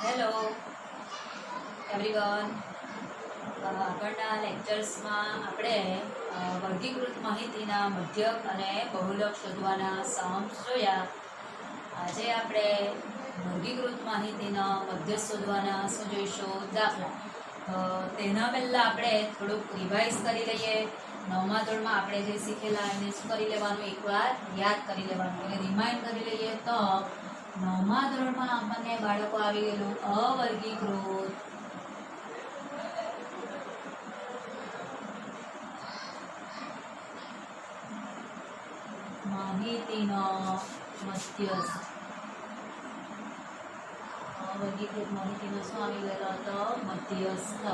Hello everyone. આગળના લેક્ચર્સમાં આપણે વર્ગીકૃત માહિતીના મધ્યક અને બહુલક શોધવાના સમ્સ જોયા. આજે આપણે વર્ગીકૃત માહિતીના મધ્યક શોધવાના શું જોઈશું? દાખલા. તેના પહેલાં આપણે થોડુંક રિવાઇઝ કરી લઈએ. 9મા ધોરણમાં આપણે જે શીખેલા એને શું કરી લેવાનું, એકવાર યાદ કરી લેવાનું, એટલે રિમાઇન્ડ કરી લઈએ. તો 9મા ધોરણમાં આપણને બાળકો આવી ગયેલું અવર્ગીકૃત માહિતીનો મધ્યસ્થ. અવર્ગીકૃત માહિતીનો શું આવી ગયેલો હતો? મધ્યસ્થ.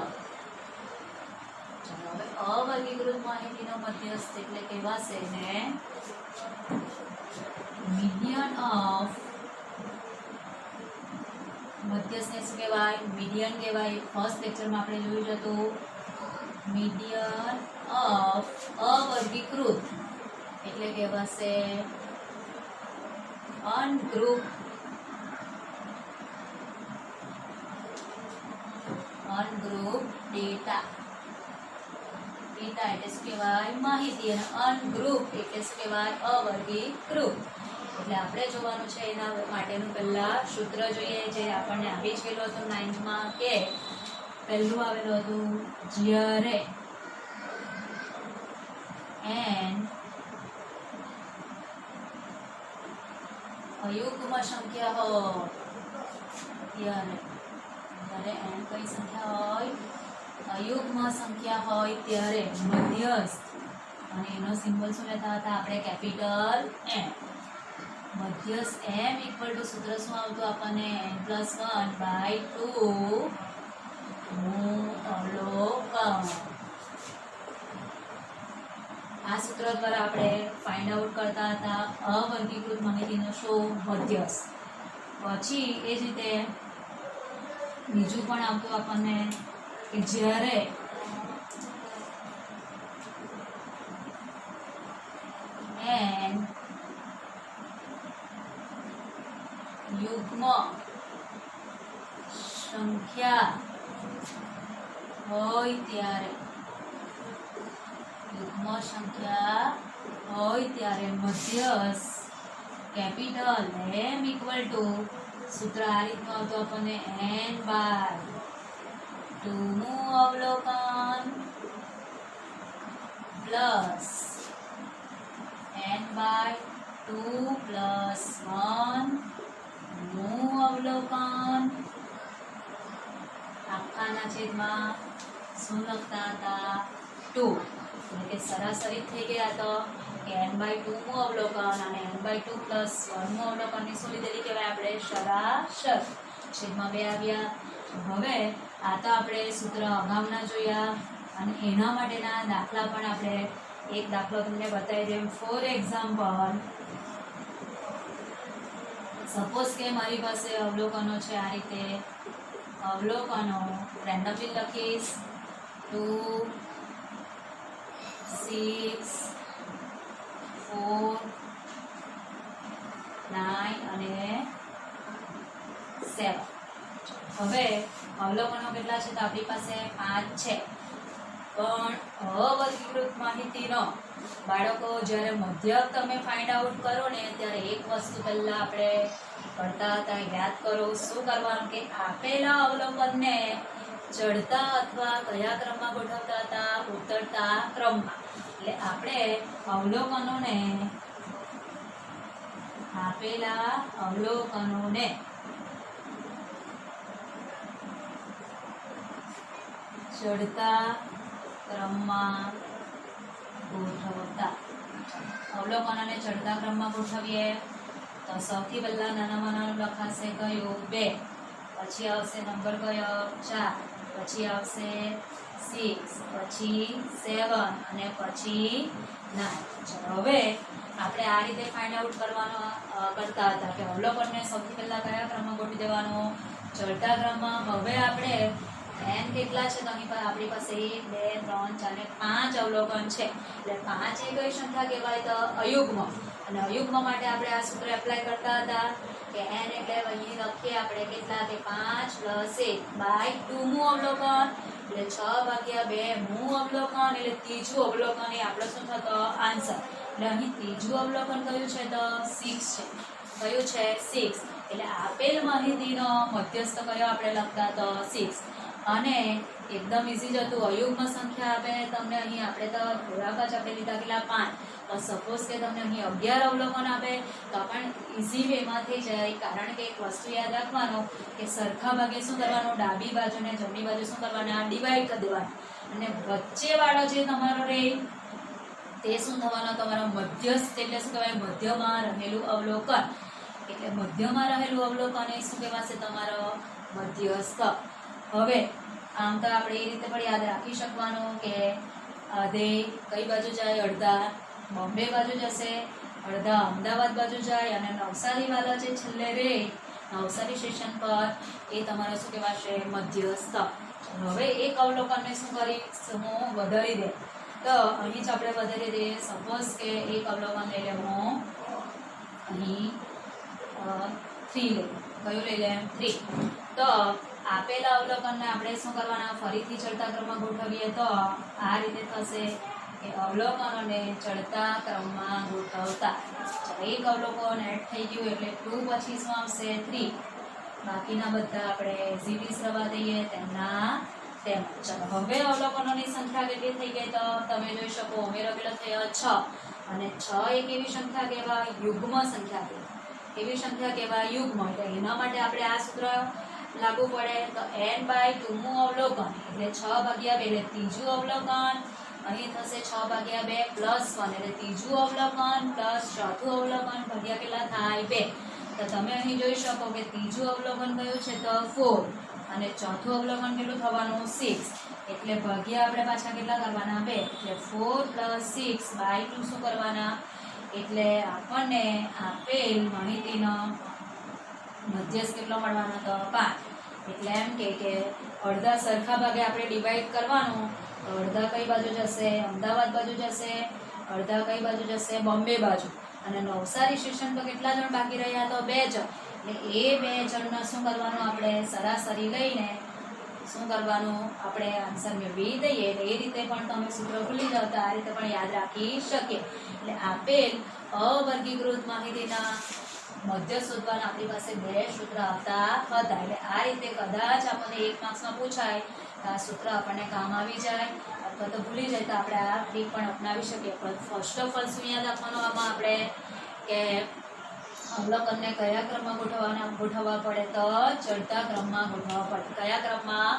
ચાલો હવે અવર્ગીકૃત માહિતીનો મધ્યસ્થ એટલે કહેવાશે ને મીડિયન ઓફ. મધ્યસ્થને શું કહેવાય? મીડિયન કહેવાય. ફર્સ્ટ લેક્ચરમાં આપણે જોયું જ હતું. મીડિયન ઓફ અવર્ગીકૃત એટલે કહેવાશે અનગ્રુપ ડેટા. ડેટા એટલે શું કહેવાય? માહિતી. અને અનગ્રુપ એટલે શું કહેવાય? અવર્ગીકૃત. એટલે આપણે જોવાનું છે એના માટેનું પહેલા સૂત્ર જોઈએ, જે આપણને આવી જ ગયેલું હતું 9thમાં, કે પહેલું આવેલું હતું જ્યારે n અયુગ્મ સંખ્યા હોય ત્યારે, જ્યારે n કઈ સંખ્યા હોય? અયુગ્મ સંખ્યા હોય ત્યારે મધ્યસ્થ. અને એનો સિમ્બોલ શું લેતા હતા આપણે? Capital M. મધ્યસ્થ m ઇક્વલ ટુ સૂત્ર શું આવતું આપણને? n+1/2 નું અવલોકન. આ સૂત્ર દ્વારા આપણે ફાઇન્ડ આઉટ કરતા હતા અવર્ગીકૃત માહિતીનો શું? મધ્યસ્થ. પછી એ જ રીતે બીજું પણ આવતું આપણને કે જ્યારે n યુગ્મ સંખ્યા હોય ત્યારે, યુગ્મ સંખ્યા હોય ત્યારે મધ્યસ્થ કેપિટલ M ઇક્વલ ટુ સૂત્ર આ રીતનું આવતું આપણને n/2 નું અવલોકન પ્લસ n/2 + 1 નું અવલોકન આખાના છેદમાં શું લખતા હતા? 2. એટલે કે સરાસરી થઈ ગયા તો કે n/2 નું અવલોકન અને n/2 + 1 નું અવલોકન ની શું લીધેલી કહેવાય આપણે? સરાસર. છેદમાં 2 આવ્યા. હવે આ તો આપણે સૂત્ર અગાઉના જોયા, અને એના માટેના દાખલા પણ આપણે એક દાખલો તમને બતાવી દઉં. ફોર એક્ઝામ્પલ, સપોઝ કે મારી પાસે અવલોકનો છે આ રીતે. અવલોકનો રેન્ડમલી લખીશ. 2, 6, 4, 9 અને 7. હવે અવલોકનો કેટલા છે? તો આપણી પાસે 5 છે. પણ અવર્ગીકૃત માહિતીનો બાળકો જ્યારે મધ્યક તમે ફાઇન્ડ આઉટ કરો ને, ત્યારે એક વસ્તુ પહેલા આપણે કરતા હતા, યાદ કરો. શું કરવાનું? કે આપેલા અવલોકનને ચડતા અથવા કયા ક્રમમાં ગોઠવતા હતા? ઉતરતા ક્રમમાં. એટલે આપણે અવલોકનોને, આપેલા અવલોકનોને ચડતા ક્રમમાં ગોઠવતા. અવલોકનોને ચડતા ક્રમમાં ગોઠવીએ તો સૌથી પહેલા નાનામાં નાનું લખાશે કયું? 2. પછી આવશે નંબર કયો? 4. પછી આવશે 6, પછી 7 અને પછી 9. ચલો હવે આપણે આ રીતે ફાઇન્ડ આઉટ કરવાનો કરતા હતા કે અવલોકનને સૌથી પહેલા કયા ક્રમમાં ગોઠવી દેવાનો? ચડતા ક્રમમાં. હવે આપણે n કેટલા છે? તો અહીં આપણી પાસે 1, 2, 3, 4 અને 5 અવલોકન છે. એટલે 5 એ કઈ સંખ્યા કહેવાય? તો અયુગ્મ. અને અયુગ્મ માટે આપણે આ સૂત્ર એપ્લાય કરતા હતા કે n એટલે અહીં લખીએ આપણે કેટલા કે 5 + 1 બાય 2 મું અવલોકન એટલે 6 ભાગ્યા 2 મું અવલોકન એટલે ત્રીજું અવલોકન એ આપણો શું થતો આન્સર. એટલે અહીં ત્રીજું અવલોકન કયું છે તો 6 છે. કયું છે 6. એટલે આપેલ માહિતીનો મધ્યસ્થ કયો આપણે લખતા તો 6. અને એકદમ ઈઝી જ હતું. અયુગ્મ સંખ્યા આપે તમને અહીં આપણે તો થોડાક જ આપણે લીધા કેટલા 5. તો સપોઝ કે તમને અહીં 11 અવલોકન આપે તો પણ ઈઝી વેમાં થઈ જાય. કારણ કે એક વસ્તુ યાદ રાખવાનું કે સરખા ભાગે શું કરવાનું ડાબી બાજુ ને જમણી બાજુ શું કરવાના ડિવાઈડ કરી દેવાના અને વચ્ચેવાળો જે તમારો રહે તે શું થવાનો તમારો મધ્યસ્થ એટલે શું કહેવાય મધ્યમાં રહેલું અવલોકન. એટલે મધ્યમાં રહેલું અવલોકન એ શું કહેવાશે તમારો મધ્યસ્થ. હવે આમ તો આપણે એ રીતે પણ યાદ રાખી શકવાનું કે આધે કઈ બાજુ જાય અડધા બોમ્બે બાજુ જશે અડધા અમદાવાદ બાજુ જાય અને નવસારી વાળા જે છેલ્લે રહે નવસારી સ્ટેશન પર એ તમારે શું કહેવાશે મધ્યસ્થ. હવે એક અવલોકનને શું કરીશ હું વધારી દે તો અહીં જ આપણે વધારી દઈએ. સપોઝ કે એક અવલોકન લઈ લે હું અહીં 3 લઈ કયું લઈ લે 3. તો આપેલા અવલોકનને આપણે શું કરવાના ફરીથી ચડતા ક્રમમાં ગોઠવીએ તો આ રીતે થશે કે અવલોકનોને ચડતા ક્રમમાં ગોઠવતા. એક અવલોકન એડ થઈ ગયું એટલે 2 પછી શું આવશે 3. બાકીના બધા આપણે એઝીટીસ રવા દઈએ તેમના તેમ. ચલો હવે અવલોકનોની સંખ્યા કેટલી થઈ ગઈ તો તમે જોઈ શકો ઉમેરો કેટલો થયો 6. અને 6 એક એવી સંખ્યા કહેવાય યુગ્મ સંખ્યા કહેવાય. એવી સંખ્યા કહેવાય યુગ્મ. એટલે એના માટે આપણે આ સૂત્ર લાગુ પડે તો n/2 મું અવલોકન એટલે 6 ભાગ્યા 2 એટલે ત્રીજું અવલોકન. અહીં થશે 6 ભાગ્યા 2 + 1 એટલે ત્રીજું અવલોકન પ્લસ ચોથું અવલોકન ભાગ્યા કેટલા થાય 2. તો તમે અહીં જોઈ શકો કે ત્રીજું અવલોકન કયું છે તો 4 અને ચોથું અવલોકન કેટલું થવાનું 6. એટલે ભાગ્યા આપણે પાછા કેટલા કરવાના 2 એટલે 4 + 6/2 શું કરવાના. એટલે આપણને આપેલ માહિતીનો મધ્યસ્થ કેટલો મળવાનો તો 5. એટલે એમ કે અડધા સરખા ભાગે આપણે ડિવાઈડ કરવાનું. તો અડધા કઈ બાજુ જશે અમદાવાદ બાજુ જશે અડધા કઈ બાજુ જશે બોમ્બે બાજુ. અને નવસારી સ્ટેશન પર કેટલા જણ બાકી રહ્યા તો 2 જણ. એટલે એ 2 જણના શું કરવાનું આપણે સરાસરી લઈને શું કરવાનું આપણે આન્સર મેળવી દઈએ. એટલે એ રીતે પણ તમે સૂત્ર ભૂલી જાઓ તો આ રીતે પણ યાદ રાખી શકીએ. એટલે આપેલ અવર્ગીકૃત માહિતીના મધ્ય શોધવાના આપણી પાસે 2 સૂત્ર આવતા હતા. એટલે આ રીતે કદાચ આપણને 1 માર્ક્સમાં પૂછાય તો આ સૂત્ર આપણને કામ આવી જાય અથવા તો ભૂલી જાય તો આપણે આ ટ્રીક પણ અપનાવી શકીએ. પણ ફર્સ્ટ ઓફ ઓલ શું યાદ રાખવાનું આમાં આપણે કે અવલોકનને કયા ક્રમમાં ગોઠવવા પડે તો ચડતા ક્રમમાં ગોઠવવા પડે. કયા ક્રમમાં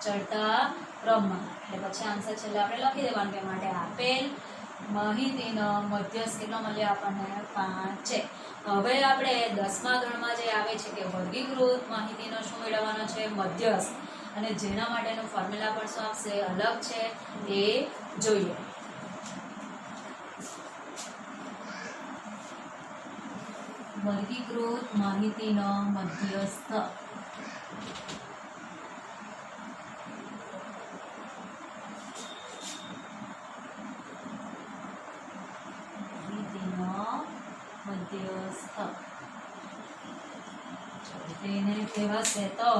ચડતા ક્રમમાં. એટલે પછી આન્સર છેલ્લે આપણે લખી દેવાનું કે માટે આપેલ માહિતીનો મધ્યસ્થ કેટલો મળ્યો આપણને 5 છે. હવે આપણે 10મા ધોરણમાં જે આવે છે કે વર્ગીકૃત માહિતીનો શું મેળવવાનો છે મધ્યસ્થ. અને જેના માટેનો ફોર્મ્યુલા પણ શું આપશે અલગ છે એ જોઈએ. વર્ગીકૃત માહિતીનો મધ્યસ્થ. મધ્યસ્થ તેને કહેવાશે તો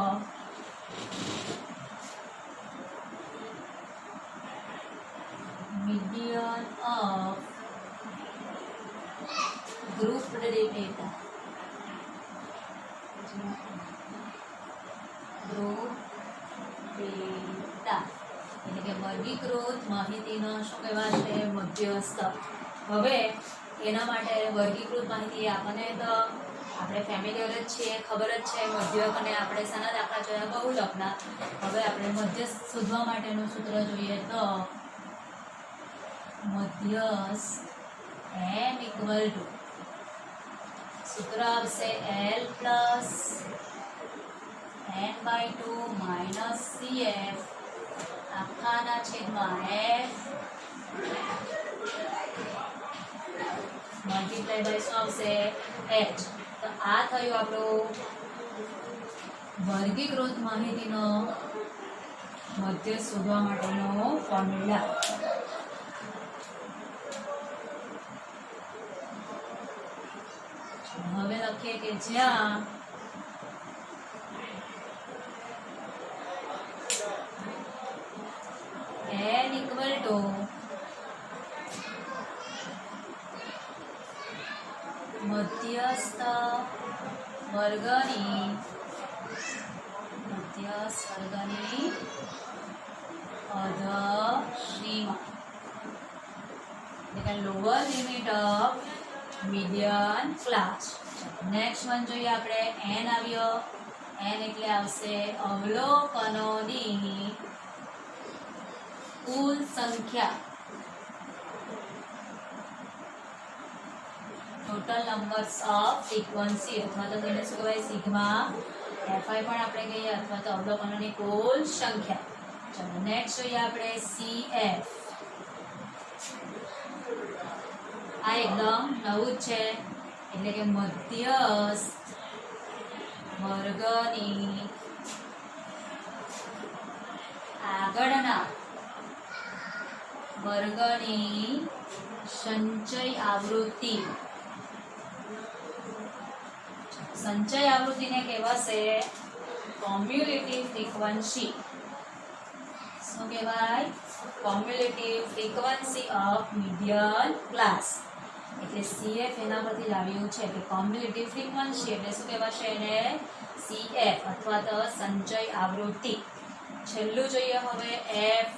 median of grouped data. Group data એટલે કે વર્ગીકૃત માહિતીનો શું કહેવાશે મધ્યસ્થ. હવે એના માટે વર્ગીકૃત માહિતી આપણને તો આપણે ફેમિલિયર જ છીએ ખબર જ છે. મધ્યક અને આપણે શાના દાખલા જોયા બહુલકના. હવે આપણે મધ્યસ્થ શોધવા માટેનું સૂત્ર જોઈએ તો મધ્યસ્થ m = સૂત્ર આવશે L + n/2 - CF આખાના છેદમાં F મલ્ટીપ્લાય બાય શું આવશે H. તો આ થયું આપણું વર્ગીકૃત માહિતીનો મધ્યસ્થ શોધવા માટેનો ફોર્મ્યુલા. જ્યાં n equal to મધ્યસ્થ વર્ગની અધસીમા, એટલે lower limit of median class. Next one જોઈએ આપણે, n આવ્યો. n એટલે આવશે અવલોકનોની કુલ સંખ્યા, ટોટલ નંબર્સ ઓફ ફ્રીક્વન્સી, અથવા તો તેને શું કહેવાય સિગ્મા એફઆઈ પણ આપણે કહીએ, અથવા તો અવલોકનોની કુલ સંખ્યા. ચલો નેક્સ્ટ જોઈએ આપણે સીએફ. આ એકદમ નવું જ છે, એટલે કે મધ્યસ્થ વર્ગની આગળના વર્ગની સંચય આવૃત્તિ. સંચય આવૃત્તિને કહેવાશે કોમ્યુલેટિવ ફ્રીક્વન્સી. શું કહેવાય? કોમ્યુલેટિવ ફ્રીક્વન્સી ઓફ મીડિયન ક્લાસ. એટલે સીએફ એના પરથી લાવ્યું છે કે કોમ્યુલેટિવ ફ્રીક્વન્સી એટલે શું કહેવાશે એને? સીએફ અથવા તો સંચય આવૃત્તિ. છેલ્લું જોઈએ હવે એફ.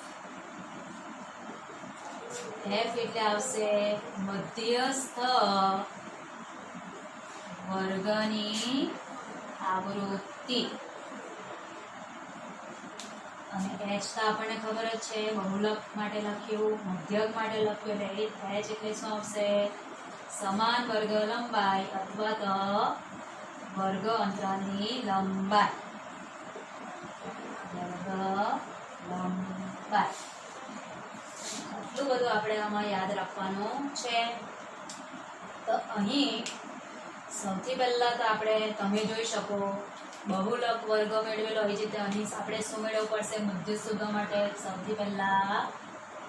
એફ એટલે આવશે મધ્યસ્થ વર્ગની આવૃત્તિ. અને એચ તો આપણને ખબર જ છે, બહુલક માટે લખ્યું, મધ્યક માટે લખ્યું, એટલે એચ એટલે શું આવશે? સમાન વર્ગ લંબાઈ અથવા તો વર્ગ અંતરાલની લંબાઈ. આટલું બધું આપણે આમાં યાદ રાખવાનું છે. તો અહીં સૌથી પહેલા તો આપણે તમે જોઈ શકો બહુલક વર્ગ મેળવેલો હોય છે, અહીં આપણે શું મેળવવું પડશે મધ્યસ્થ શોધવા માટે? સૌથી પહેલા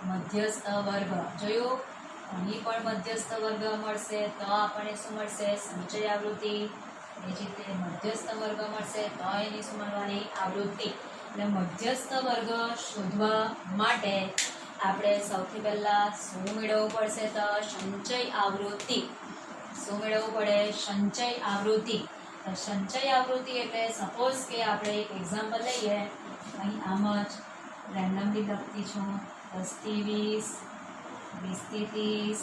મધ્યસ્થ વર્ગ જોયું. અહીં પણ મધ્યસ્થ વર્ગ મળશે તો આપણને શું મળશે? સંચય આવૃત્તિ. એ જ રીતે મધ્યસ્થ વર્ગ મળશે તો એની શું મળવાની? આવૃત્તિ. એટલે મધ્યસ્થ વર્ગ શોધવા માટે આપણે સૌથી પહેલા શું મેળવવું પડશે? તો સંચય આવૃત્તિ. શું મેળવવું પડે? સંચય આવૃત્તિ. સંચય આવૃત્તિ એટલે સપોઝ કે આપણે એક એક્ઝામ્પલ લઈએ. અહીં આમ જ રેન્ડમલી લખતી છું 10 થી 20, 20 થી 30,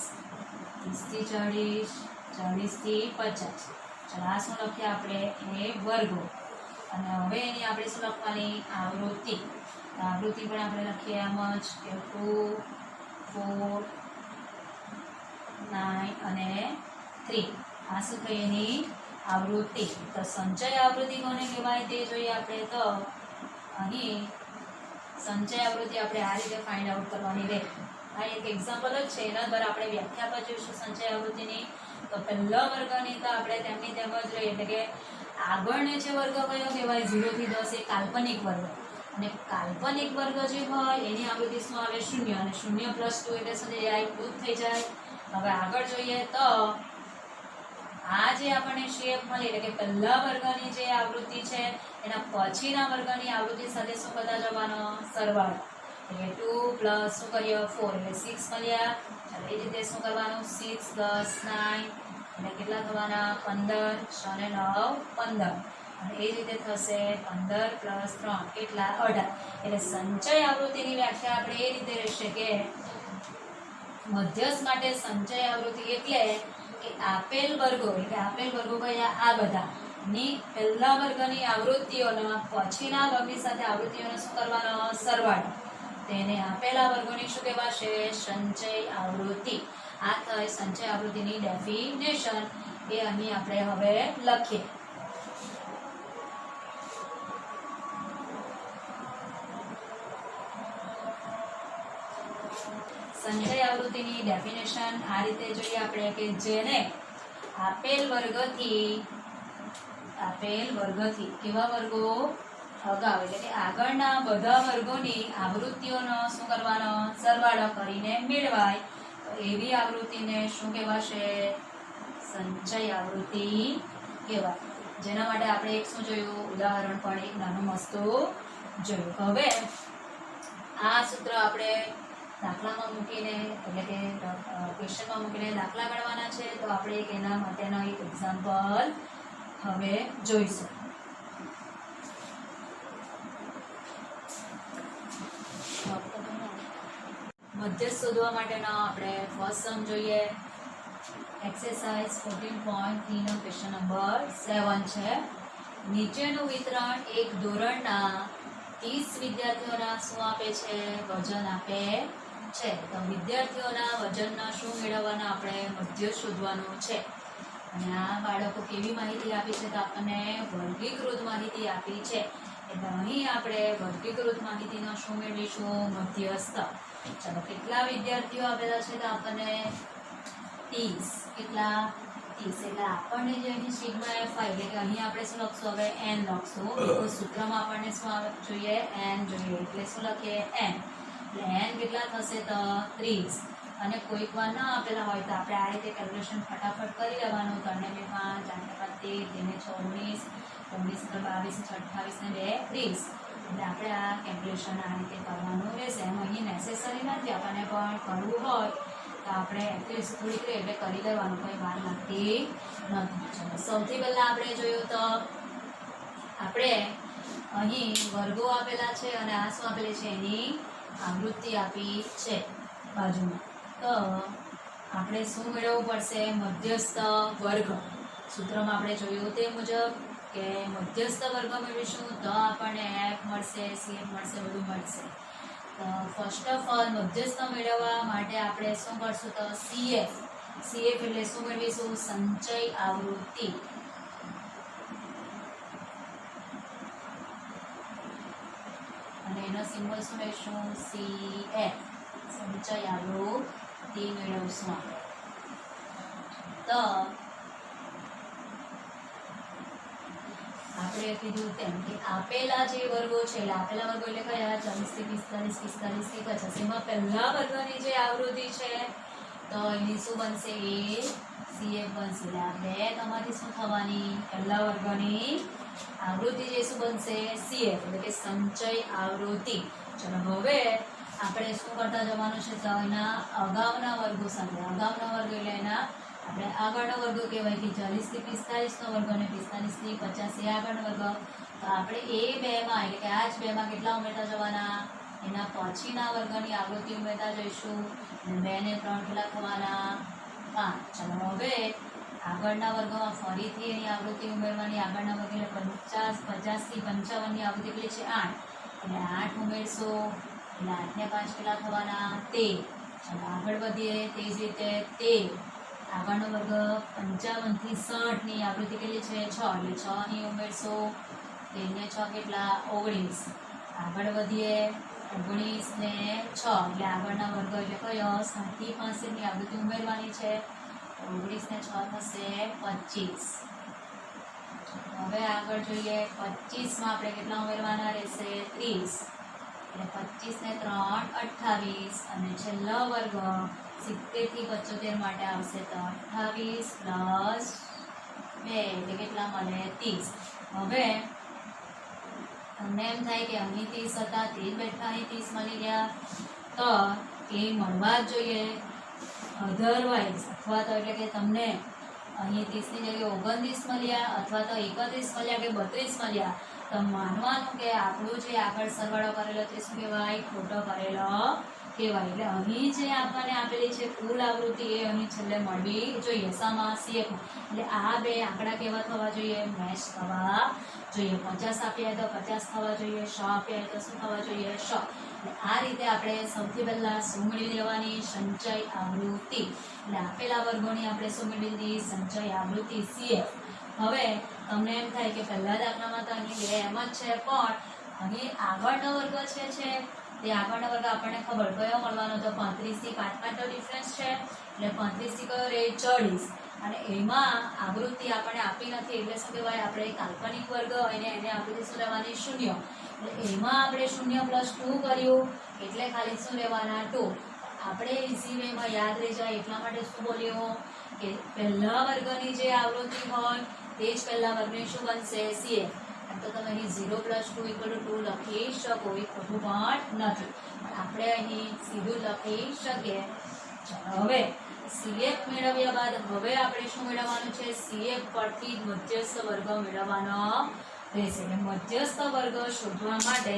30 થી 40, 40 થી 50. ચાલો આ શું લખીએ આપણે? એ વર્ગો. અને હવે એની આપણે શું લખવાની? આવૃત્તિ. આવૃત્તિ પણ આપણે લખીએ આમ જ કે 2, 4, 9 અને 3. આ શું થઈ એની આવૃત્તિ. તો સંચય આવૃત્તિ કોને કહેવાય તે જોઈએ આપણે. તો અહીં સંચય આવૃત્તિ આપણે આ રીતે ફાઇન્ડ આઉટ કરવાની રહે. આ એક એક્ઝામ્પલ જ છે, એના દ્વારા આપણે વ્યાખ્યા પર જોઈશું સંચય આવૃત્તિની. તો પહેલા વર્ગની તો આપણે તેમની તેમ જ રહી, એટલે કે આગળને જે વર્ગ કયો કહેવાય 0 થી 10 એ કાલ્પનિક વર્ગ. અને કાલ્પનિક વર્ગ જે હોય એની આવૃત્તિ શું આવે? 0. અને 0 + 2 એટલે શું થઈ જાય? 2 થઈ જાય. હવે આગળ જોઈએ તો આ જે આપણને શેપ મળી, એટલે કે પહેલા વર્ગની જે આવૃત્તિ છે એના પછીના વર્ગની આવૃત્તિ સાથે શું કરતા જવાનો? સરવાળો. એટલે 2 + શું કરીએ? 4 એટલે 6 મળ્યા. ચાલો એ રીતે શું કરવાનું? 6 + 9 એટલે કેટલા થવાના? 15. 6 ને 9 15. અને એ જ રીતે થશે 15 + 3 કેટલા? 18. એટલે સંચય આવૃત્તિની વ્યાખ્યા આપણે એ રીતે રહેશે કે મધ્યસ્થ માટે સંચય આવૃત્તિ એટલે કે આપેલ વર્ગો, એટલે આપેલ વર્ગો કયા? આ બધા ની પહેલા વર્ગની આવૃત્તિઓના પછીના વર્ગની સાથે આવૃત્તિઓનો શું કરવાનો? સરવાળો. તેને આપેલા વર્ગોની શું કહેવાશે? સંચય આવૃત્તિ. આ થઈ સંચય આવૃત્તિની ડેફિનેશન. એ અહીં આપણે હવે લખીએ. સંચય આવૃત્તિની ડેફિનેશન આ રીતે જોઈએ આપણે કે જેને આપેલ વર્ગથી કેવા વર્ગો? અગાઉ એટલે કે આગળના બધા વર્ગોની આવૃત્તિઓનો શું કરવાનો? સરવાળો કરીને મેળવાય. તો એવી આવૃત્તિને શું કહેવાશે? સંચય આવૃત્તિ કહેવાય. જેના માટે આપણે એક શું જોયું, ઉદાહરણ પણ એક નાનું મસ્તું જોયું. હવે આ સૂત્ર આપણે દાખલામાં મૂકીને એટલે કે ક્વેશ્ચનમાં મૂકીને દાખલા ગણવાના છે. તો આપણે એક એના માટેના એક એક્ઝામ્પલ હવે જોઈશું. મધ્યસ્થ શોધવા માટેનો આપણે ફર્સ્ટ સમ જોઈએ. એક્સરસાઇઝ 14.3 નો ક્વેશ્ચન નંબર 7 છે. નીચેનું વિતરણ એક ધોરણના 30 વિદ્યાર્થીઓના શું આપે છે, વજન આપે છે. તો વિદ્યાર્થીઓના વજનના શું મેળવવાના આપણે મધ્ય શોધવાનું છે. અને આ બાળકો કેવી માહિતી આપી છે, તો આપણને વર્ગીકૃત માહિતી આપી છે. એટલે અહીં આપણે વર્ગીકૃત માહિતીનો શું મેળવીશું, મધ્યસ્થ. ચાલો, કેટલા વિદ્યાર્થીઓ આપેલા છે, તો આપણને 30. કેટલા 30. એટલે આપણને જે અહીં સિગ્મા એફ એટલે કે અહીં આપણે શું લખશું, હવે n લખશું. બીકોઝ સૂત્રમાં આપણને શું જોઈએ, n જોઈએ. એટલે શું લખીએ, n. એટલે n કેટલા થશે, તો 30. અને કોઈક વાર ના આપેલા હોય તો આપણે આ રીતે કેલ્ક્યુલેશન ફટાફટ કરી લેવાનું. 3 ને 2 5, 8 ને 5 13, 19, 19 ને 22, 28 ને 2 30. એટલે આપણે આ કેલ્ક્યુલેશન આ રીતે કરવાનું રહેશે. એમ અહીં નેસેસરી નથી, આપણને પણ કરવું હોય તો આપણે એક્યુરેસી થોડીક રહે એટલે કરી લેવાનું, કોઈ વાર લાગતી નથી. ચલો, સૌથી પહેલાં આપણે જોયું તો આપણે અહીં વર્ગો આપેલા છે અને આ શું આપેલી છે, એની આવૃત્તિ આપી છે બાજુમાં. તો આપણે શું મેળવવું પડશે, મધ્યસ્થ વર્ગ. સૂત્રમાં આપણે જોયું તે મુજબ કે મધ્યસ્થ વર્ગ મેળવીશું તો આપણને એફ મળશે, સીએફ મળશે, બધું મળશે. તો ફર્સ્ટ ઓફ ઓલ મધ્યસ્થ મેળવવા માટે આપણે શું કરશું, તો સીએફ એટલે શું મેળવીશું, સંચય આવૃત્તિ. અને એનો સિમ્બોલ શું મેળવીશું, સીએફ, સંચય આવૃત્તિ મેળવશું આપણે. તો આપણે કીધું તેમ કે આપેલા જે વર્ગો છે, એટલે આપેલા વર્ગો એટલે કયા, 40 થી 45, 45 થી 50. એમાં પહેલા વર્ગની જે આવૃત્તિ છે તો એની શું બનશે, એ સીએફ બનશે. એટલે આ બે તમારી શું થવાની, પહેલા વર્ગની આવૃત્તિ જે શું બનશે, સીએફ એટલે કે સંચય આવૃત્તિ. ચલો, હવે આપણે શું કરતા જવાનું છે, તો એના અગાઉના વર્ગો સાથે. અગાઉના વર્ગ એટલે એના આપણે આગળનો વર્ગ કહેવાય કે 40 થી 45 નો વર્ગ અને 45 થી 50 એ આગળનો વર્ગ. તો આપણે એ બેમાં એટલે કે આ જ બેમાં કેટલા ઉમેરતા જવાના, એના પછીના વર્ગની આવૃત્તિ ઉમેરતા જઈશું. અને 2 ને 3 કેટલા થવાના, 5. ચલો, હવે આગળના વર્ગમાં ફરીથી એની આવૃત્તિ ઉમેરવાની. આગળના વર્ગ એટલે 50 થી 55 ની આવૃત્તિ કેટલી છે, 8. એટલે 8 ઉમેરશું. એટલે 8 ને 5 કેટલા થવાના, 13. ચલો, આગળ વધીએ. તે જ રીતે 13. આગળનો વર્ગ 55 થી 60 ની આવૃત્તિ કેટલી છે, 6. એટલે 6 અહીં ઉમેરશો. 13 ને 6 કેટલા, 19. આગળ વધીએ. 19 ને 6 એટલે આગળના વર્ગ એટલે કયો, 60 થી 65 ની આવૃત્તિ ઉમેરવાની છે. 19 ને 6 થશે 25. હવે આગળ જોઈએ. 25 માં આપણે કેટલા ઉમેરવાના રહેશે, 30. એટલે 25 ને 3 28. અને છેલ્લો વર્ગ 70 થી 75 માટે આવશે તો 28 પ્લસ 2 એટલે કેટલા મળે, 30. હવે તમને એમ થાય કે અહીં 30 હતા, 30 બેઠા અહીં 30 મળી ગયા, તો એ મળવા જ જોઈએ. અધરવાઇઝ અથવા તો એટલે કે તમને અહીં 30 ની જગ્યાએ 29 મળ્યા અથવા તો 31 મળ્યા કે 32 મળ્યા, તો માનવાનું કે આપણું જે આગળ સરવાળો કરેલો તે શું કહેવાય, ખોટો કરેલો કહેવાય. એટલે અહીં જે આપણને આપેલી છે કુલ આવૃત્તિ એ અહીં છેલ્લે મળવી જોઈએ, સામા સીએફમાં. એટલે આ બે આંકડા કેવા થવા જોઈએ, મેચ થવા જોઈએ. 50 આપ્યા તો 50 થવા જોઈએ, 100 આપ્યા તો શું થવા જોઈએ, 100. એટલે આ રીતે આપણે સૌથી પહેલાં શું મેળવી લેવાની, સંચય આવૃત્તિ. એટલે આપેલા વર્ગોની આપણે શું મેળવી લીધી, સંચય આવૃત્તિ સીએફ. હવે તમને એમ થાય કે પહેલા દાખલામાં તો અહીં 2 એમ જ છે, પણ અહીં આગળનો વર્ગ છે તે આગળનો વર્ગ આપણને ખબર કયો મળવાનો, તો 35 થી 5 તો ડિફરન્સ છે. એટલે 35 થી કયો રહે, 40. અને એમાં આવૃત્તિ આપણને આપી નથી એટલે શું કહેવાય, આપણે કાલ્પનિક વર્ગ અને એને આવૃત્તિ શું લેવાની, 0. એટલે એમાં આપણે 0 + 2 કર્યું એટલે ખાલી શું લેવાના, 2. આપણે ઇઝી વેમાં યાદ રહી જાય એટલા માટે શું બોલ્યો કે પહેલા વર્ગની જે આવૃત્તિ હોય તે જ પહેલા વર્ગની શું બનશે CF. એમ તો તમે અહીં 0 + 2 = 2 લખી શકો, એ ખોટું પણ નથી, પણ આપણે અહીં સીધું લખી શકીએ. ચાલો હવે CF મેળવ્યા બાદ હવે આપણે શું મેળવવાનું છે? CF પરથી મધ્યસ્થ વર્ગ મેળવવાનો રહેશે. એટલે મધ્યસ્થ વર્ગ શોધવા માટે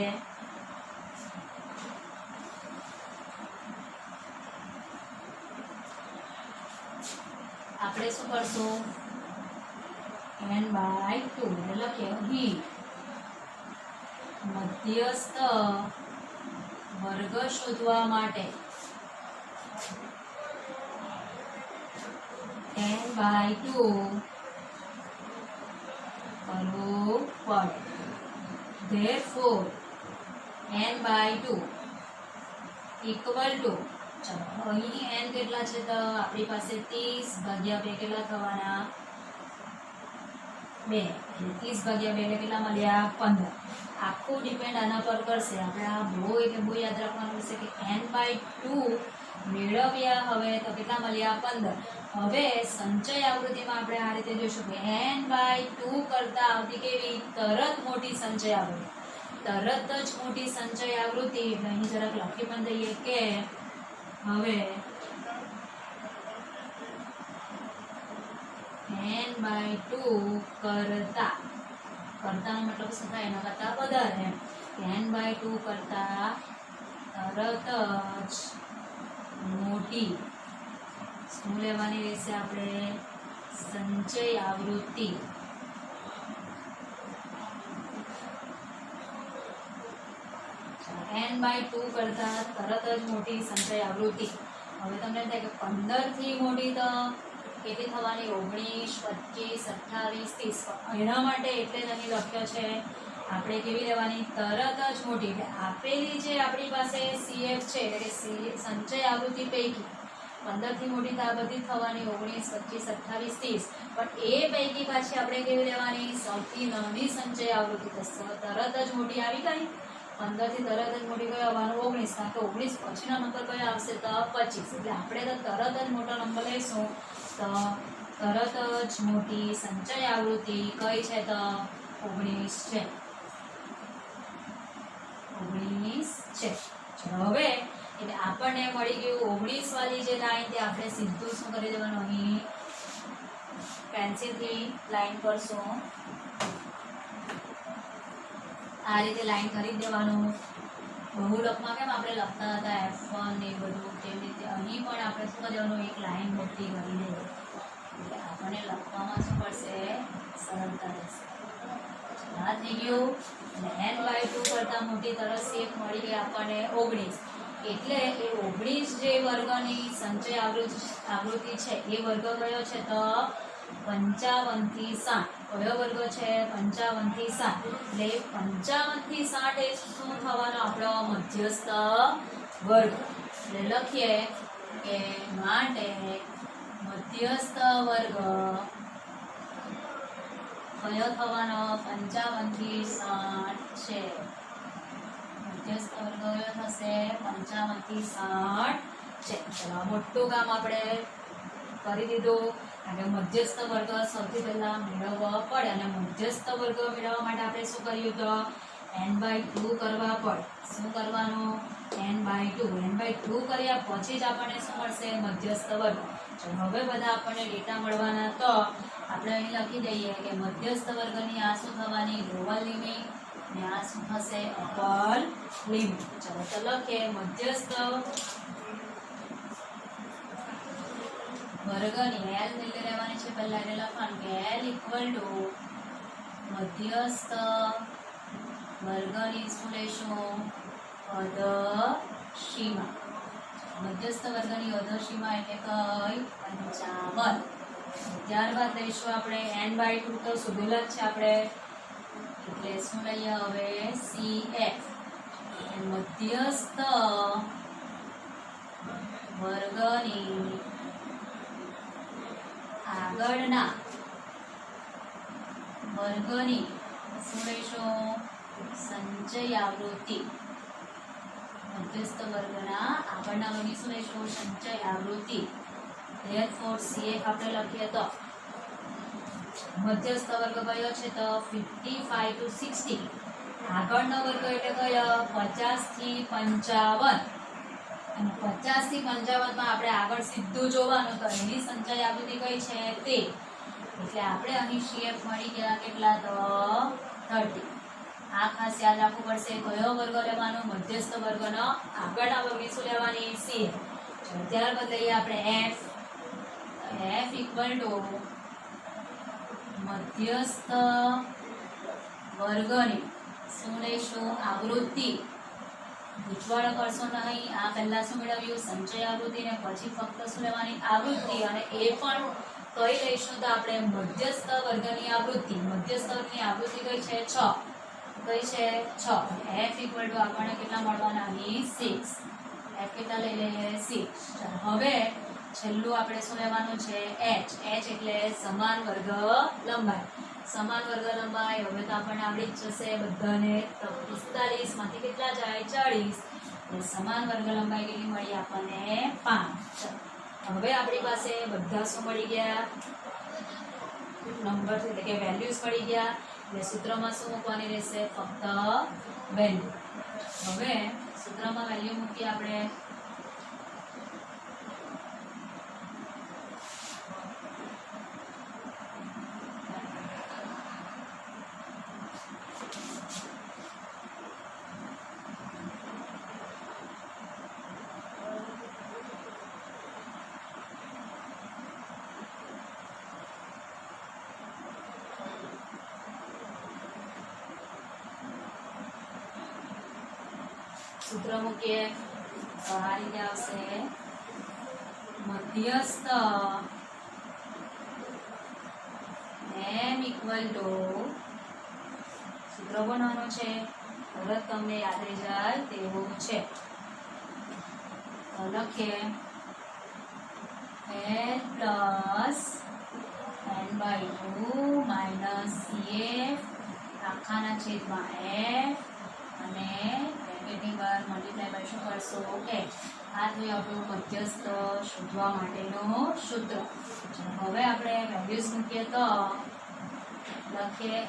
આપણે શું કરશું? n/2 એટલે લખીએ અહીં મધ્યસ્થ વર્ગ શોધવા માટે n/2 કરવું પડે. Therefore n/2 = ચાલો અહીં n કેટલા છે? તો આપણી પાસે 30/2 કેટલા થવાના? 2. એટલે 30/2 એટલે કેટલા મળ્યા? 15. આખું ડિપેન્ડ આના પર કરશે. આપણે આ બહુ એટલે બહુ યાદ રાખવાનું રહેશે કે n/2 મેળવ્યા હવે તો કેટલા મળ્યા? 15. હવે સંચય આવૃત્તિમાં આપણે આ રીતે જોઈશું કે n/2 કરતા આવતી કેવી? તરત મોટી સંચય આવૃત્તિ. તરત જ મોટી સંચય આવૃત્તિ એટલે અહીં જરાક લખી પણ દઈએ કે હવે n/2 કરતાનો મતલબ શું થાય? એના કરતા વધારે. n/2 કરતા તરત જ મોટી શું લેવાની રહેશે? આપણે સંચય આવૃત્તિ. n/2 કરતા તરત જ મોટી સંચય આવૃત્તિ. હવે તમને થાય કે 15 થી મોટી તો કેટલી થવાની? 19, 25, 28, 30. એના માટે એટલે જ અહીં લખ્યો છે આપણે કેવી લેવાની? તરત જ મોટી. એટલે આપેલી જે આપણી પાસે CF છે એટલે કે સંચય આવૃત્તિ પૈકી 15 થી મોટી તો આ બધી થવાની 19, 25, 28, 30. પણ એ પૈકી પાછી આપણે કેવી લેવાની? સૌથી નાની સંચય આવૃત્તિ. તો તરત જ મોટી આવી ગઈ. 15 થી તરત જ મોટી કયો આવવાનું? 19. કારણ કે 19 પછીનો નંબર કયો આવશે? તો 25. એટલે આપણે તો તરત જ મોટો નંબર લઈશું. તો તરત જ મોટી સંચય આવૃત્તિ કઈ છે? તો 19 છે. 19 છે. ચલો હવે એટલે આપણને મળી ગયું 19 વાળી જે લાઈન, તે આપણે સીધું શું કરી દેવાનું? અહીં પેન્સિલથી લાઈન કરશું. આ રીતે લાઈન કરી દેવાનું. બહુલકમાં કેમ આપણે લખતા હતા F1 ને બધું, તેવી રીતે અહીં પણ આપણે શું કરી દેવાનું? એક લાઈન મોટી કરી દેવાની. એટલે આપણને લખવામાં શું પડશે? સરળતા રહેશે. આ થઈ ગયું. એટલે n/2 કરતા મોટી તરત CF મળી ગઈ આપણને 19. એટલે એ 19 જે વર્ગની સંચય આવૃત્તિ છે એ વર્ગ કયો છે? તો 55 થી 60. કયો વર્ગ છે? 55 થી 60. એટલે 55 થી 60 એ શું થવાનો? આપણો મધ્યસ્થ વર્ગ. એટલે લખીએ કે માટે મધ્યસ્થ વર્ગ કયો થવાનો? 55 થી 60 છે. મધ્યસ્થ વર્ગ કયો થશે? 55 થી 60 છે. ચલો મોટું કામ આપણે કરી દીધું. કારણ કે મધ્યસ્થ વર્ગ સૌથી પહેલા મેળવવો પડે, અને મધ્યસ્થ વર્ગ મેળવવા માટે આપણે શું કર્યું? તો n/2 કરવા પડે. શું કરવાનું? n/2 કર્યા પછી જ આપણને શું મળશે? મધ્યસ્થ વર્ગ. ચલો હવે બધા આપણને ડેટા મળવાના. તો આપણે અહીં લખી દઈએ કે મધ્યસ્થ વર્ગની આ શું થવાની? Lower limit. અને આ શું થશે? Upper limit. ચલો તો લખીએ મધ્યસ્થ વર્ગની L મૂલ્ય લેવાની છે પહેલા. એટલે લખવાનું કે L = મધ્યસ્થ વર્ગની શું લઈશું? અધસીમા. મધ્યસ્થ વર્ગની અધસીમા એટલે કઈ? 55. ત્યારબાદ લઈશું આપણે n/2 તો શોધેલા જ છે આપણે. એટલે શું લઈએ હવે? CF. મધ્યસ્થ વર્ગની આગળના વર્ગની શું લઈશું? સંચય આવૃત્તિ. મધ્યસ્થ વર્ગના આગળના વર્ગની શું લઈશું? સંચય આવૃત્તિ. Therefore CF આપણે લખીએ તો મધ્યસ્થ વર્ગ કયો છે તો 55 to 60. આગળનો વર્ગ એટલે કયો 50 થી 55. અને 50 થી 55 માં આપણે આગળ સીધું જોવાનું તો એની સંચય આવૃત્તિ કઈ છે તે. એટલે આપણે અહીં CF મળી ગયા કેટલા તો 30. આ ખાસ યાદ રાખવું પડશે કયો વર્ગ લેવાનો મધ્યસ્થ વર્ગનો આગળના વર્ગની શું લેવાની CF. ત્યારબાદ લઈએ આપણે F ઇક્વલ ટુ મધ્યસ્થ વર્ગની શું લઈશું આવૃત્તિ. ગૂંચવાડો કરશો નહીં. આ પહેલા શું મેળવ્યું સંચય આવૃત્તિ ને પછી ફક્ત શું લેવાની આવૃત્તિ અને એ પણ કઈ લઈશું તો આપણે મધ્યસ્થ વર્ગની આવૃત્તિ. મધ્યસ્થ વર્ગની આવૃત્તિ કઈ છે 6. કઈ છે 6. F ઇક્વલ ટુ આપણને કેટલા મળવાના અહીં 6. F કેટલા લઈ લઈએ 6. હવે છેલ્લું આપણે શું લેવાનું છે H એટલે સમાન વર્ગ લંબાઈ. સમાન વર્ગ લંબાઈ હવે તો આપણને આવડી જ જશે બધાને. તો 45 માંથી કેટલા જાય 40. એટલે સમાન વર્ગ લંબાઈ કેટલી મળી આપણને 5. હવે આપણી પાસે બધા શું મળી ગયા નંબર એટલે કે વેલ્યુઝ મળી ગયા. એટલે સૂત્રમાં શું મૂકવાની રહેશે ફક્ત વેલ્યુ. હવે સૂત્રમાં વેલ્યુ મૂકીએ આપણે. સૂત્ર મૂકીએ તો આ રીતે આવશે મધ્યસ્થ M ઇક્વલ ટુ સૂત્ર બનાવવાનું છે તરત તમને યાદ રહી જાય તેવું છે. તો લખીએ L plus n/2 minus CF આખાના છેદમાં F અને બ્રેકેટની બહાર મલ્ટીપ્લાય બાય શું કરશો ઓકે. આ થયું આપણું મધ્યસ્થ શોધવા માટેનું સૂત્ર. હવે આપણે વેલ્યુઝ મૂકીએ તો લખીએ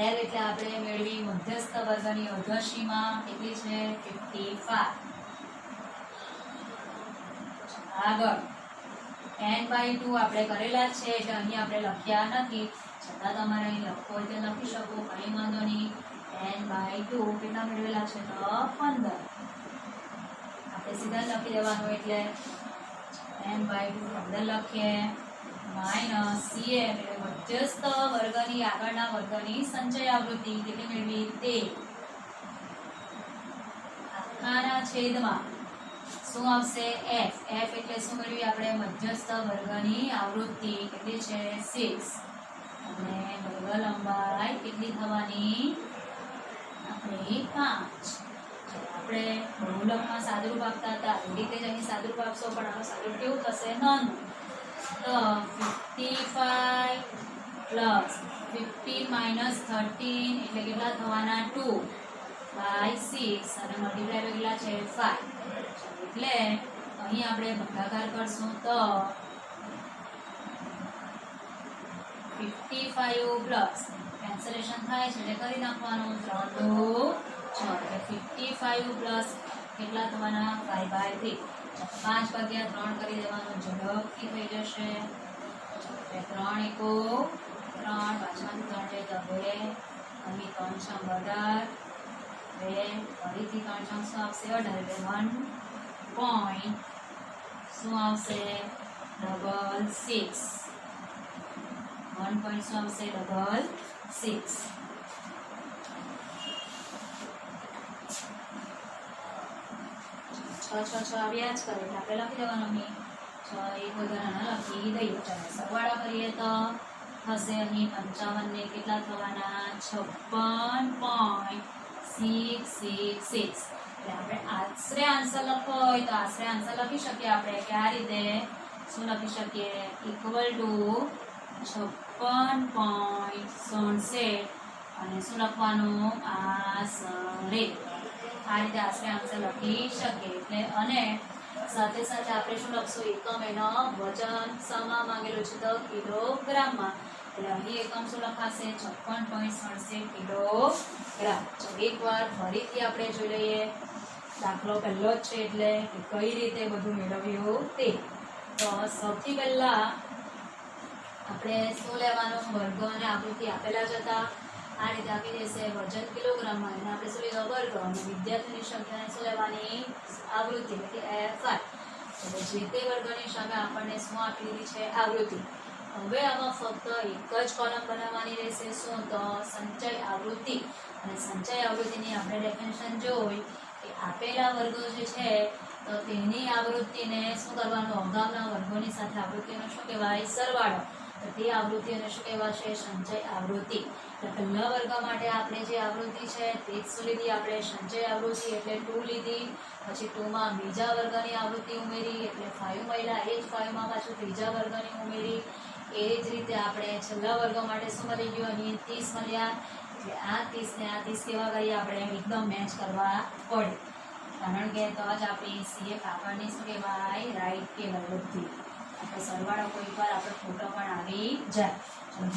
L એટલે આપણે મેળવી મધ્યસ્થ વર્ગની અધસીમા કેટલી છે 55. આગળ n/2 આપણે કરેલા જ છે એટલે અહીં આપણે લખ્યા નથી. છતાં તમારે અહીં લખવું હોય તો લખી શકો કંઈ વાંધો નહીં. n/2 કેટલા મેળવેલા છે તો 15. આપણે સીધા લખી દેવાનું એટલે n/2 15 લખીએ માઇનસ CF એટલે મધ્યસ્થ વર્ગની આગળના વર્ગની સંચય આવૃત્તિ કેટલી મેળવી 13 આખાના છેદમાં શું આવશે F એટલે શું મેળવી આપણે મધ્યસ્થ વર્ગની આવૃત્તિ કેટલી છે 6 અને વર્ગ લંબાઈ કેટલી થવાની આપણે 5. આપણે બહુલકમાં સાદુરૂપ આપતા હતા એ રીતે જ અહીં સાદુરૂપ આપશો પણ આનું સાદુરૂપ કેવું થશે નાનું. તો 55 પ્લસ 15 માઇનસ 13 એટલે કેટલા થવાના 2/6 અને મલ્ટીપ્લાય કેટલા છે 5. એટલે અહીં આપણે ભાગાકાર કરશું તો 55 પ્લસ કેન્સલેશન થાય છે એટલે કરી નાખવાનું 3 2 6 એટલે 55 પ્લસ કેટલા થવાના 5/3. 5 ભાગ્યા 3 કરી દેવાનું ઝડપથી થઈ જશે. 3 એકો 3 પાછળથી 3 જાય તો 2 અહીં 3 6 18 2 ફરીથી 3 6 શું આવશે 18 એટલે 1 પોઈન્ટ શું આવશે 66. 1 પોઈન્ટ શું આવશે 66. છ આવ્યા જ કરે એટલે આપણે લખી દેવાનું અહીં 6 એક વધારાના લખી દઈએ. ચાલો સરવાળા કરીએ તો થશે અહીં 55 ને કેટલા થવાના 56.666. એટલે આપણે આશરે આન્સર લખવો હોય તો આશરે આન્સર લખી શકીએ આપણે કે આ રીતે શું લખી શકીએ ઇક્વલ ટુ 56.67 અને શું લખવાનું આશરે. આ રીતે આશરે આન્સર લખી શકીએ. એટલે અને સાથે સાથે આપણે શું લખશું એકમ એનો વજન શામાં માંગેલું છે તો કિલોગ્રામમાં. એટલે અહીં એકમ શું લખાશે 56.67 કિલોગ્રામ. તો એકવાર ફરીથી આપણે જોઈ લઈએ દાખલો પહેલો જ છે એટલે કે કઈ રીતે બધું મેળવ્યું તે. તો સૌથી પહેલા આપણે શું લેવાનું, વર્ગ અને આકૃતિ આપેલા જ હતા. આ રીતે આપી દેશે વજન કિલોગ્રામમાં, એને આપણે શું લીધો વર્ગ, અને વિદ્યાર્થીની સંખ્યાને શું લેવાની આવૃત્તિ એટલે કે FI. એટલે જે તે વર્ગની સામે આપણને શું આપી દીધી છે આવૃત્તિ. હવે આમાં ફક્ત એક જ કોલમ બનાવવાની રહેશે, શું તો સંચય આવૃત્તિ. અને સંચય આવૃત્તિની આપણે ડેફિનેશન જોઈ કે આપેલા વર્ગો જે છે તો તેની આવૃત્તિને શું કરવાનું, અગાઉના વર્ગોની સાથે આવૃત્તિનો શું કહેવાય સરવાળો. તો તે આવૃત્તિઓને શું કહેવાશે સંચય આવૃત્તિ. એટલે પહેલા વર્ગ માટે આપણે જે આવૃત્તિ છે તે જ શું લીધી આપણે સંચય આવૃત્તિ એટલે 2 લીધી. પછી 2 માં બીજા વર્ગની આવૃત્તિ ઉમેરી એટલે 5 મળ્યા, એ જ 5 માં પાછું ત્રીજા વર્ગની ઉમેરી. એ જ રીતે આપણે છેલ્લા વર્ગ માટે શું મળી ગયું, અહીં 30 મળ્યા. એટલે આ 30 ને આ 30 કેવા કરીએ આપણે એકદમ મેચ કરવા પડે, કારણ કે તો જ આપણી CF આપણને શું કહેવાય રાઈટ કહેવાય બધી. આપણે સરવાળો કોઈ પર આપણે ખોટો પણ આવી જાય.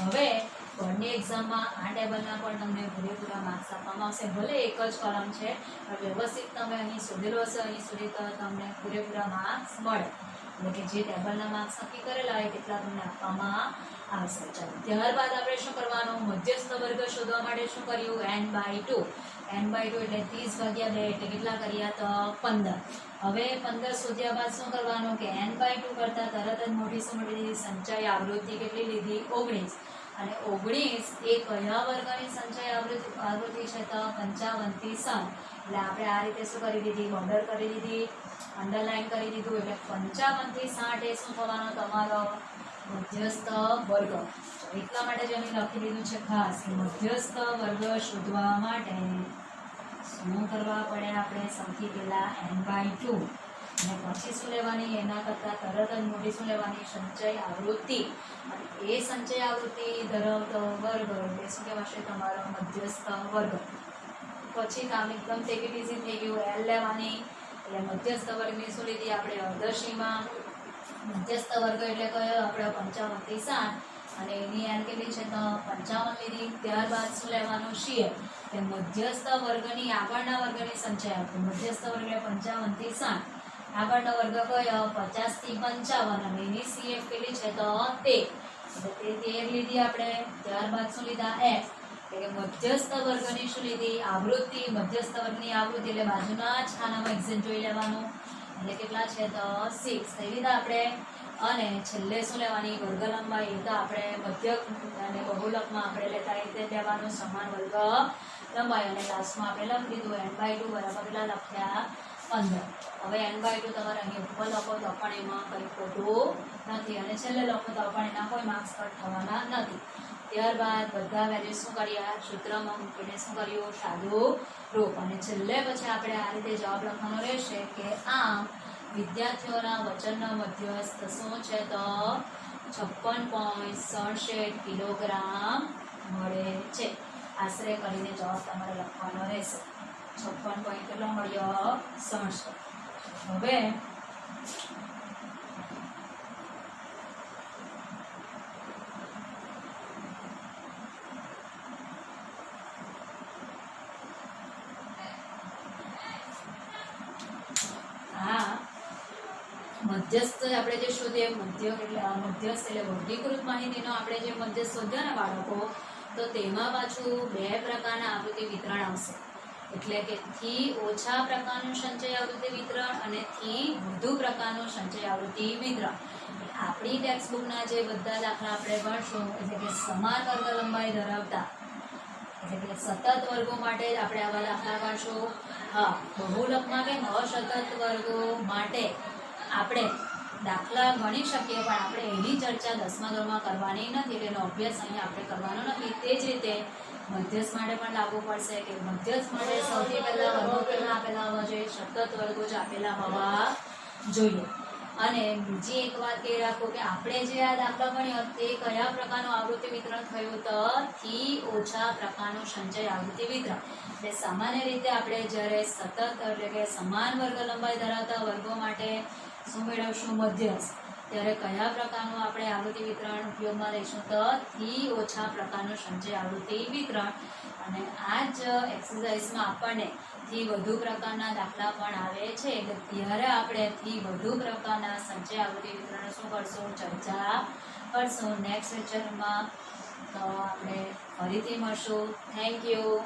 હવે બોર્ડની એક્ઝામમાં આ ટેબલના પણ તમને પૂરેપૂરા માર્ક્સ આપવામાં આવશે. ભલે એક જ કોલમ છે પણ વ્યવસ્થિત તમે અહીં શોધેલો હશે અહીં સુધી તો તમને પૂરેપૂરા માર્ક્સ મળે. એટલે કે જે ટેબલના માર્ક્સ નક્કી કરેલા હોય તેટલા તમને આપવામાં આવશે. ચાલો ત્યારબાદ આપણે શું કરવાનું, મધ્યસ્થ વર્ગ શોધવા માટે શું કર્યું n/2. n/2 એટલે 30/2 એટલે કેટલા કર્યા તો 15. હવે 15 શોધ્યા બાદ શું કરવાનું કે n/2 કરતાં તરત જ મોટી શું મળી દીધી સંચય આવૃત્તિ કેટલી લીધી 19. અને 19 એ કયા વર્ગની સંચય આવૃત્તિ છે તો 55 થી 60. એટલે આપણે આ રીતે શું કરી દીધી, બોર્ડર કરી દીધી, અંડરલાઈન કરી દીધું. એટલે 55 થી 60 એ શું થવાનો તમારો મધ્યસ્થ વર્ગ. એટલા માટે જ અમે લખી દીધું છે ખાસ કે મધ્યસ્થ વર્ગ શોધવા માટે શું કરવા પડે, આપણે સૌથી પહેલા n/2 અને પછી શું લેવાની, એના કરતાં તરત જ મોટી શું લેવાની સંચય આવૃત્તિ. અને એ સંચય આવૃત્તિ ધરાવતો વર્ગ એટલે શું કહેવાશે તમારો મધ્યસ્થ વર્ગ. પછી કામ એકદમ ટેક ઇટ ઇઝી થઈ ગયું, L લેવાની. એટલે મધ્યસ્થ વર્ગની શું લીધી આપણે અર્ધસીમા. મધ્યસ્થ વર્ગ એટલે કયો આપણે 55 થી 60 અને એની n કેટલી છે તો 55 લીધી. ત્યારબાદ શું લેવાનું CF કે મધ્યસ્થ વર્ગની આગળના વર્ગની સંચય આવૃત્તિ. મધ્યસ્થ વર્ગ એટલે 55 થી 60, આગળનો વર્ગ કયો 50 થી 55 અને એની CF કેટલી છે તો 13. એટલે તે 13 લીધી આપણે. ત્યારબાદ શું લીધા F એટલે કે મધ્યસ્થ વર્ગની શું લીધી આવૃત્તિ. મધ્યસ્થ વર્ગની આવૃત્તિ એટલે બાજુના જ ખાનામાં એક્ઝેક્ટ જોઈ લેવાનું. એટલે કેટલા છે તો 6 થઈ લીધા આપણે. અને છેલ્લે શું લેવાની વર્ગ લંબાઈ. તો આપણે મધ્યક અને બહુલકમાં આપણે લેતા રીતે લેવાનું સમાન વર્ગ લંબાઈ. અને લાસ્ટમાં આપણે લખી દીધું n/2 બરાબર કેટલા લખ્યા 15. હવે n/2 તમારે અહીં ઉપર લખો તો પણ એમાં કંઈ ખોટું નથી અને છેલ્લે લખો તો પણ એના કોઈ માર્ક્સ કટ થવાના નથી. ત્યારબાદ બધા વેલ્યુ શું કર્યા સૂત્રમાં મૂકીને શું કર્યું સાદું રૂપ. અને છેલ્લે પછી આપણે આ રીતે જવાબ લખવાનો રહેશે કે આ વિદ્યાર્થીઓના વચનનો મધ્યસ્થ શું છે તો 56.67 કિલોગ્રામ મળે છે. આશરે કરીને જવાબ તમારે લખવાનો રહેશે. 56 કેટલો મળ્યો 67. હવે મધ્યસ્થ આપણે જે શોધીએ મધ્યસ્થ એટલે વર્ગીકૃત માહિતીનો આપણે જે મધ્યસ્થ શોધ્યા ને બાળકો, તો તેમાં પાછું 2 પ્રકારના આવૃત્તિ વિતરણ આવશે. એટલે કે થી ઓછા પ્રકારનું સંચય આવૃત્તિ વિતરણ અને થી વધુ પ્રકારનું સંચય આવૃત્તિ વિતરણ. આપણી ટેક્સ્ટબુકના જે બધા દાખલા આપણે ભણશું એટલે કે સમાન વર્ગ લંબાઈ ધરાવતા એટલે કે સતત વર્ગો માટે આપણે આવા દાખલા ભણશું. હા, બહુલકમાં કે અસતત વર્ગો માટે આપણે દાખલા ગણી શકીએ પણ આપણે એની ચર્ચા 10મા ધોરણમાં કરવાની નથી. એટલે એનો અભ્યાસ અહીંયા આપણે કરવાનો નથી. તે જ રીતે મધ્યસ્થ માટે પણ લાગુ પડશે કે મધ્યસ્થ માટે સૌથી પહેલા વર્ગો કેવા આપેલા હોવા જોઈએ, સતત વર્ગો જ આપેલા હોવા જોઈએ. અને બીજી એક વાત એ રાખો કે આપણે જે આ દાખલા ગણ્યો તે કયા પ્રકારનું આવૃત્તિ વિતરણ થયું તો થી ઓછા પ્રકારનું સંચય આવૃત્તિ વિતરણ. એટલે સામાન્ય રીતે આપણે જ્યારે સતત એટલે કે સમાન વર્ગ લંબાઈ ધરાવતા વર્ગો માટે શું મેળવશું મધ્યસ્થ. ત્યારે કયા પ્રકારનું આપણે આવૃત્તિ વિતરણ ઉપયોગમાં લઈશું તો થી ઓછા પ્રકારનું સંચય આવૃત્તિ વિતરણ. અને આ જ એક્સરસાઇઝમાં આપણને થી વધુ પ્રકારના દાખલા પણ આવે છે, એટલે ત્યારે આપણે થી વધુ પ્રકારના સંચય આવૃત્તિ વિતરણ શું કરશું, ચર્ચા કરશું નેક્સ્ટ લેક્ચરમાં. તો આપણે ફરીથી મળશું. Thank you.